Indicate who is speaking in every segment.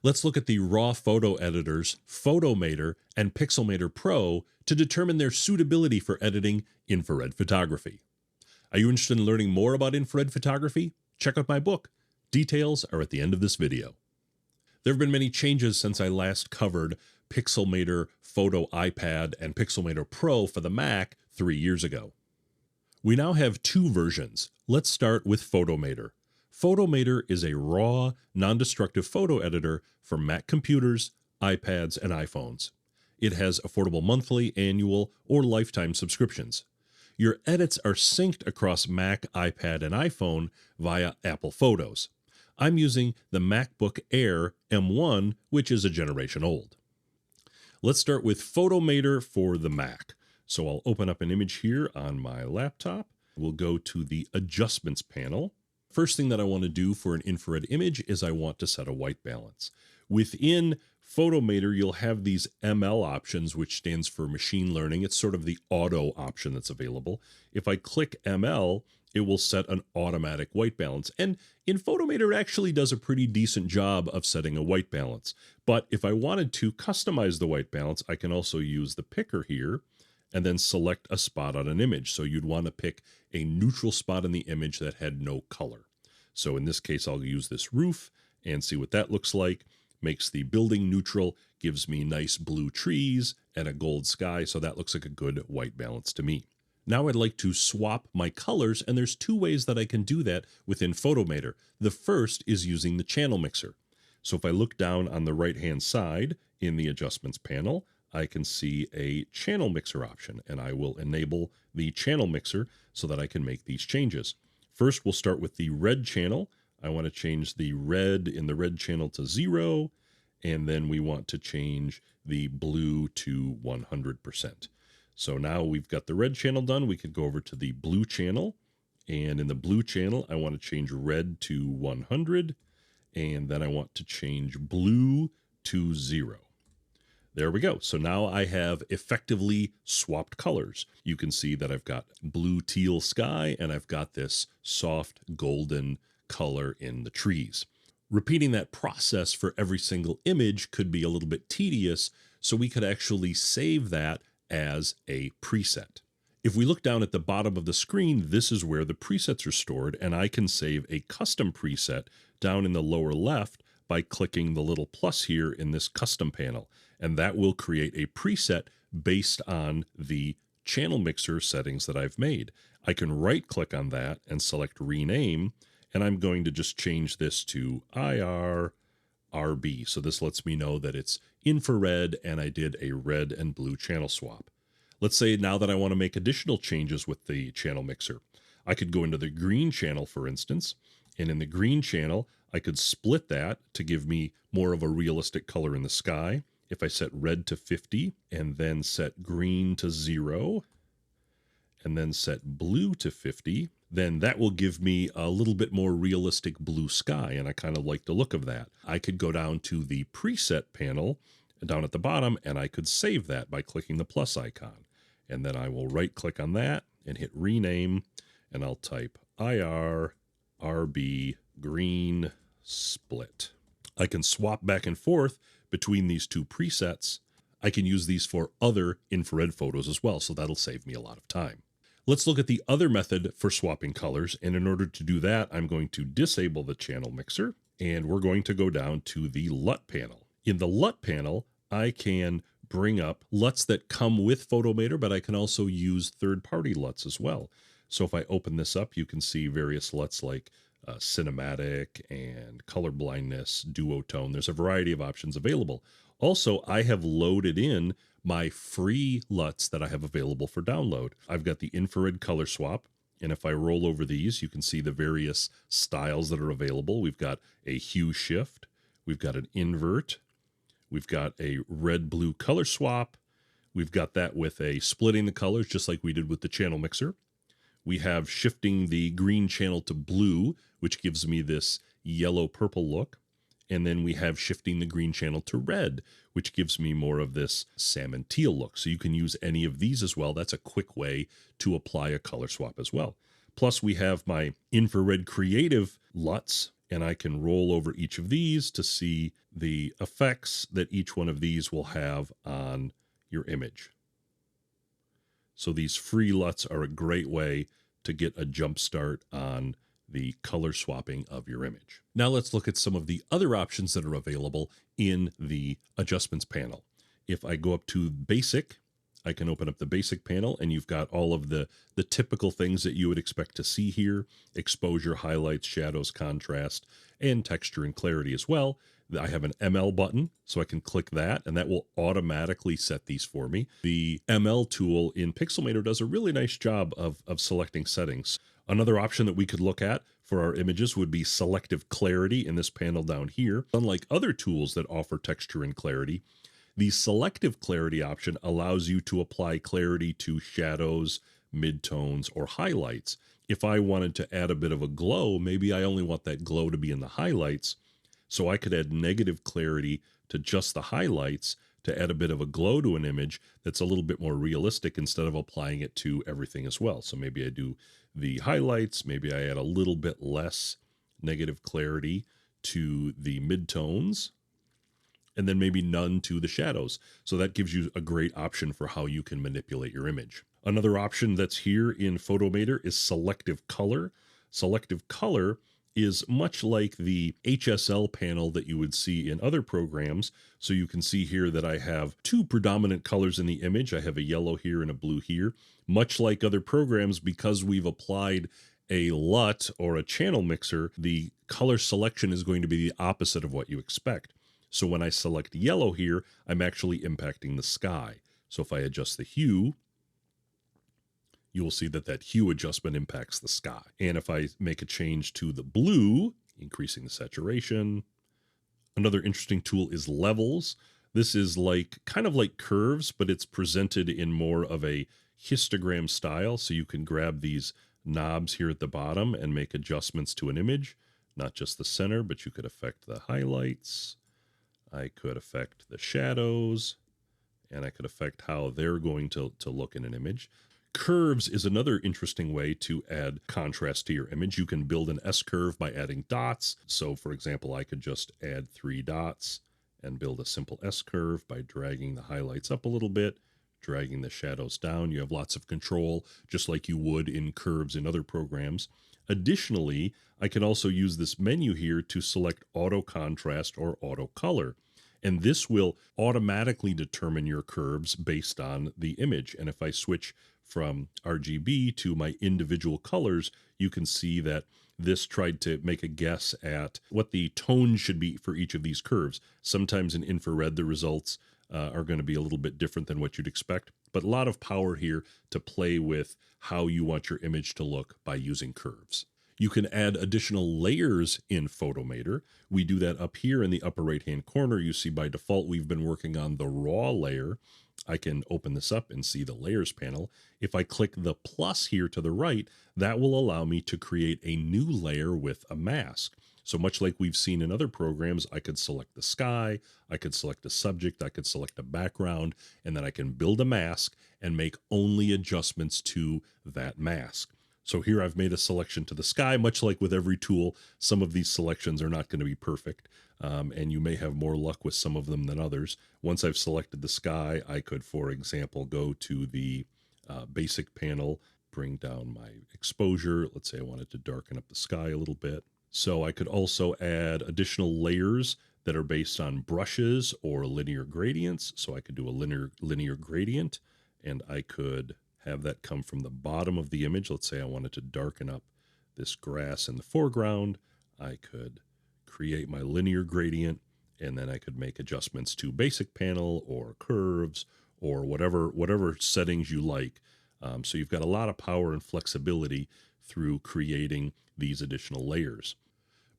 Speaker 1: Let's look at the raw photo editors Photomator and Pixelmator Pro to determine their suitability for editing infrared photography. Are you interested in learning more about infrared photography? Check out my book. Details are at the end of this video. There have been many changes since I last covered Pixelmator Photo iPad and Pixelmator Pro for the Mac 3 years ago. We now have two versions. Let's start with Photomator. Photomator is a raw, non-destructive photo editor for Mac computers, iPads, and iPhones. It has affordable monthly, annual, or lifetime subscriptions. Your edits are synced across Mac, iPad, and iPhone via Apple Photos. I'm using the MacBook Air M1, which is a generation old. Let's start with Photomator for the Mac. So I'll open up an image here on my laptop. We'll go to the Adjustments panel. First thing that I want to do for an infrared image is I want to set a white balance. Within Photomator, you'll have these ML options, which stands for machine learning. It's sort of the auto option that's available. If I click ML, it will set an automatic white balance. And in Photomator, it actually does a pretty decent job of setting a white balance. But if I wanted to customize the white balance, I can also use the picker here and then select a spot on an image. So you'd want to pick a neutral spot in the image that had no color. So in this case, I'll use this roof and see what that looks like. Makes the building neutral, gives me nice blue trees and a gold sky. So that looks like a good white balance to me. Now I'd like to swap my colors, and there's two ways that I can do that within Photomator. The first is using the channel mixer. So if I look down on the right-hand side in the adjustments panel, I can see a channel mixer option, and I will enable the channel mixer so that I can make these changes. First, we'll start with the red channel. I want to change the red in the red channel to 0, and then we want to change the blue to 100%. So now we've got the red channel done. We could go over to the blue channel, and in the blue channel, I want to change red to 100, and then I want to change blue to 0. There we go. So now I have effectively swapped colors. You can see that I've got blue teal sky and I've got this soft golden color in the trees. Repeating that process for every single image could be a little bit tedious, so we could actually save that as a preset. If we look down at the bottom of the screen, this is where the presets are stored, and I can save a custom preset down in the lower left by clicking the little plus here in this custom panel. And that will create a preset based on the channel mixer settings that I've made. I can right click on that and select rename, and I'm going to just change this to IRRB. So this lets me know that it's infrared and I did a red and blue channel swap. Let's say now that I want to make additional changes with the channel mixer. I could go into the green channel, for instance, and in the green channel, I could split that to give me more of a realistic color in the sky. If I set red to 50 and then set green to 0 and then set blue to 50, then that will give me a little bit more realistic blue sky, and I kind of like the look of that. I could go down to the preset panel down at the bottom, and I could save that by clicking the plus icon. And then I will right click on that and hit rename, and I'll type IRRB green split. I can swap back and forth between these two presets. I can use these for other infrared photos as well, so that'll save me a lot of time. Let's look at the other method for swapping colors, and in order to do that, I'm going to disable the channel mixer, and we're going to go down to the LUT panel. In the LUT panel, I can bring up LUTs that come with Photomator, but I can also use third-party LUTs as well. So if I open this up, you can see various LUTs like cinematic and color blindness, duotone. There's a variety of options available. Also, I have loaded in my free LUTs that I have available for download. I've got the infrared color swap, and if I roll over these, you can see the various styles that are available. We've got a hue shift, we've got an invert, we've got a red-blue color swap, we've got that with a splitting the colors just like we did with the channel mixer. We have shifting the green channel to blue, which gives me this yellow-purple look. And then we have shifting the green channel to red, which gives me more of this salmon teal look. So you can use any of these as well. That's a quick way to apply a color swap as well. Plus we have my infrared creative LUTs, and I can roll over each of these to see the effects that each one of these will have on your image. So these free LUTs are a great way to get a jump start on the color swapping of your image. Now let's look at some of the other options that are available in the adjustments panel. If I go up to basic, I can open up the basic panel, and you've got all of the typical things that you would expect to see here: exposure, highlights, shadows, contrast, and texture and clarity as well. I have an ML button, so I can click that, and that will automatically set these for me. The ML tool in Pixelmator does a really nice job of selecting settings. Another option that we could look at for our images would be selective clarity in this panel down here. Unlike other tools that offer texture and clarity, the selective clarity option allows you to apply clarity to shadows, midtones, or highlights. If I wanted to add a bit of a glow, maybe I only want that glow to be in the highlights, so I could add negative clarity to just the highlights to add a bit of a glow to an image that's a little bit more realistic instead of applying it to everything as well. So maybe I do the highlights, maybe I add a little bit less negative clarity to the midtones, and then maybe none to the shadows. So that gives you a great option for how you can manipulate your image. Another option that's here in Photomator is selective color. Selective color is much like the HSL panel that you would see in other programs. So you can see here that I have two predominant colors in the image. I have a yellow here and a blue here. Much like other programs, because we've applied a LUT or a channel mixer, the color selection is going to be the opposite of what you expect. So when I select yellow here, I'm actually impacting the sky. So if I adjust the hue, you will see that that hue adjustment impacts the sky. And if I make a change to the blue, increasing the saturation. Another interesting tool is levels. This is kind of like curves, but it's presented in more of a histogram style. So you can grab these knobs here at the bottom and make adjustments to an image, not just the center, but you could affect the highlights. I could affect the shadows, and I could affect how they're going to look in an image. Curves is another interesting way to add contrast to your image. You can build an S-curve by adding dots. So for example, I could just add 3 dots and build a simple S-curve by dragging the highlights up a little bit, dragging the shadows down. You have lots of control, just like you would in curves in other programs. Additionally, I can also use this menu here to select auto contrast or auto color. And this will automatically determine your curves based on the image. And if I switch from RGB to my individual colors, you can see that this tried to make a guess at what the tone should be for each of these curves. Sometimes in infrared, the results are going to be a little bit different than what you'd expect, but a lot of power here to play with how you want your image to look by using curves. You can add additional layers in Photomator. We do that up here in the upper right-hand corner. You see by default, we've been working on the raw layer. I can open this up and see the layers panel. If I click the plus here to the right, that will allow me to create a new layer with a mask. So much like we've seen in other programs, I could select the sky, I could select a subject, I could select a background, and then I can build a mask and make only adjustments to that mask. So here I've made a selection to the sky. Much like with every tool, some of these selections are not going to be perfect, and you may have more luck with some of them than others. Once I've selected the sky, I could, for example, go to the basic panel, bring down my exposure. Let's say I wanted to darken up the sky a little bit. So I could also add additional layers that are based on brushes or linear gradients. So I could do a linear gradient, and I could have that come from the bottom of the image. Let's say I wanted to darken up this grass in the foreground. I could create my linear gradient, and then I could make adjustments to basic panel or curves or whatever settings you like. So you've got a lot of power and flexibility through creating these additional layers.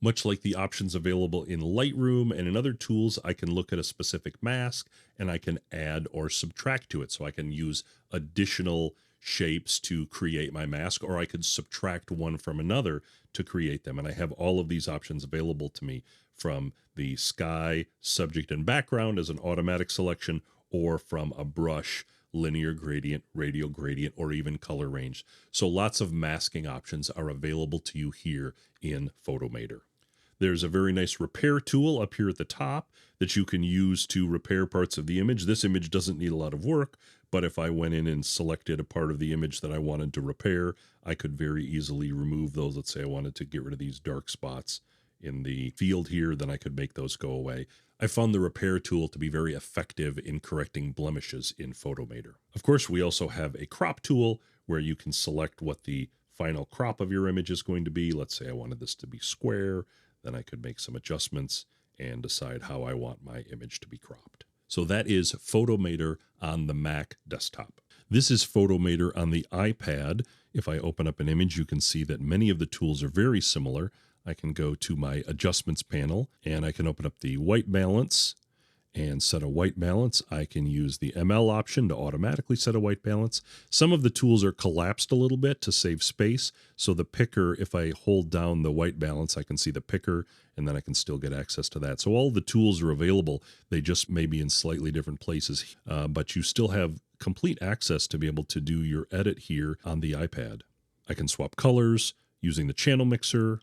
Speaker 1: Much like the options available in Lightroom and in other tools, I can look at a specific mask and I can add or subtract to it. So I can use additional shapes to create my mask, or I could subtract one from another to create them. And I have all of these options available to me, from the sky, subject, and background as an automatic selection, or from a brush, linear gradient, radial gradient, or even color range. So lots of masking options are available to you here in Photomator. There's a very nice repair tool up here at the top that you can use to repair parts of the image. This image doesn't need a lot of work, but if I went in and selected a part of the image that I wanted to repair, I could very easily remove those. Let's say I wanted to get rid of these dark spots in the field here, then I could make those go away. I found the repair tool to be very effective in correcting blemishes in Photomator. Of course, we also have a crop tool where you can select what the final crop of your image is going to be. Let's say I wanted this to be square, then I could make some adjustments and decide how I want my image to be cropped. So that is Photomator on the Mac desktop. This is Photomator on the iPad. If I open up an image, you can see that many of the tools are very similar. I can go to my adjustments panel and I can open up the white balance and set a white balance. I can use the ML option to automatically set a white balance. Some of the tools are collapsed a little bit to save space. So the picker, if I hold down the white balance, I can see the picker and then I can still get access to that. So all the tools are available. They just may be in slightly different places, but you still have complete access to be able to do your edit here on the iPad. I can swap colors using the channel mixer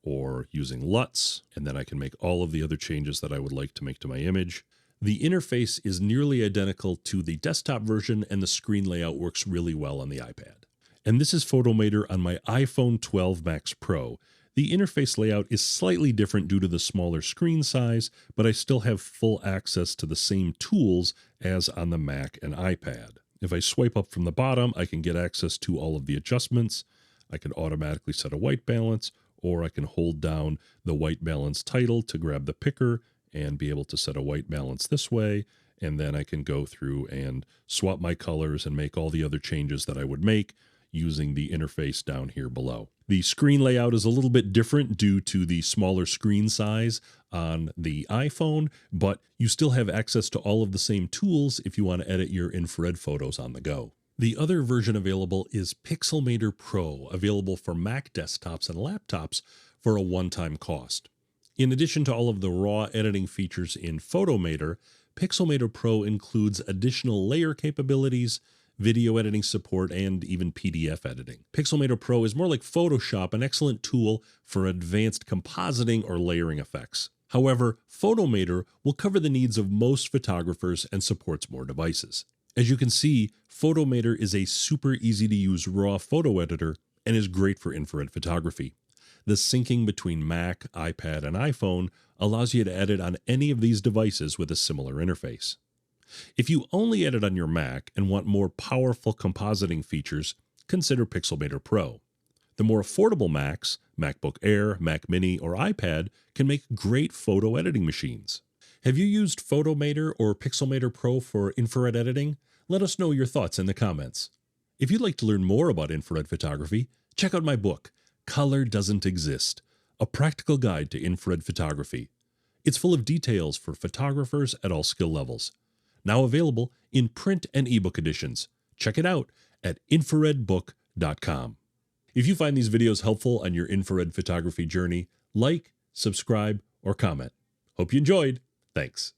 Speaker 1: or using LUTs, and then I can make all of the other changes that I would like to make to my image. The interface is nearly identical to the desktop version, and the screen layout works really well on the iPad. And this is Photomator on my iPhone 12 Max Pro. The interface layout is slightly different due to the smaller screen size, but I still have full access to the same tools as on the Mac and iPad. If I swipe up from the bottom, I can get access to all of the adjustments. I can automatically set a white balance, or I can hold down the white balance title to grab the picker and be able to set a white balance this way. And then I can go through and swap my colors and make all the other changes that I would make using the interface down here below. The screen layout is a little bit different due to the smaller screen size on the iPhone, but you still have access to all of the same tools if you want to edit your infrared photos on the go. The other version available is Pixelmator Pro, available for Mac desktops and laptops for a one-time cost. In addition to all of the raw editing features in Photomator, Pixelmator Pro includes additional layer capabilities, video editing support, and even PDF editing. Pixelmator Pro is more like Photoshop, an excellent tool for advanced compositing or layering effects. However, Photomator will cover the needs of most photographers and supports more devices. As you can see, Photomator is a super easy to use raw photo editor and is great for infrared photography. The syncing between Mac, iPad, and iPhone allows you to edit on any of these devices with a similar interface. If you only edit on your Mac and want more powerful compositing features, consider Pixelmator Pro. The more affordable Macs, MacBook Air, Mac Mini, or iPad, can make great photo editing machines. Have you used Photomator or Pixelmator Pro for infrared editing? Let us know your thoughts in the comments. If you'd like to learn more about infrared photography, check out my book, Color Doesn't Exist, a practical guide to infrared photography. It's full of details for photographers at all skill levels. Now available in print and ebook editions. Check it out at infraredbook.com. If you find these videos helpful on your infrared photography journey, like, subscribe, or comment. Hope you enjoyed. Thanks.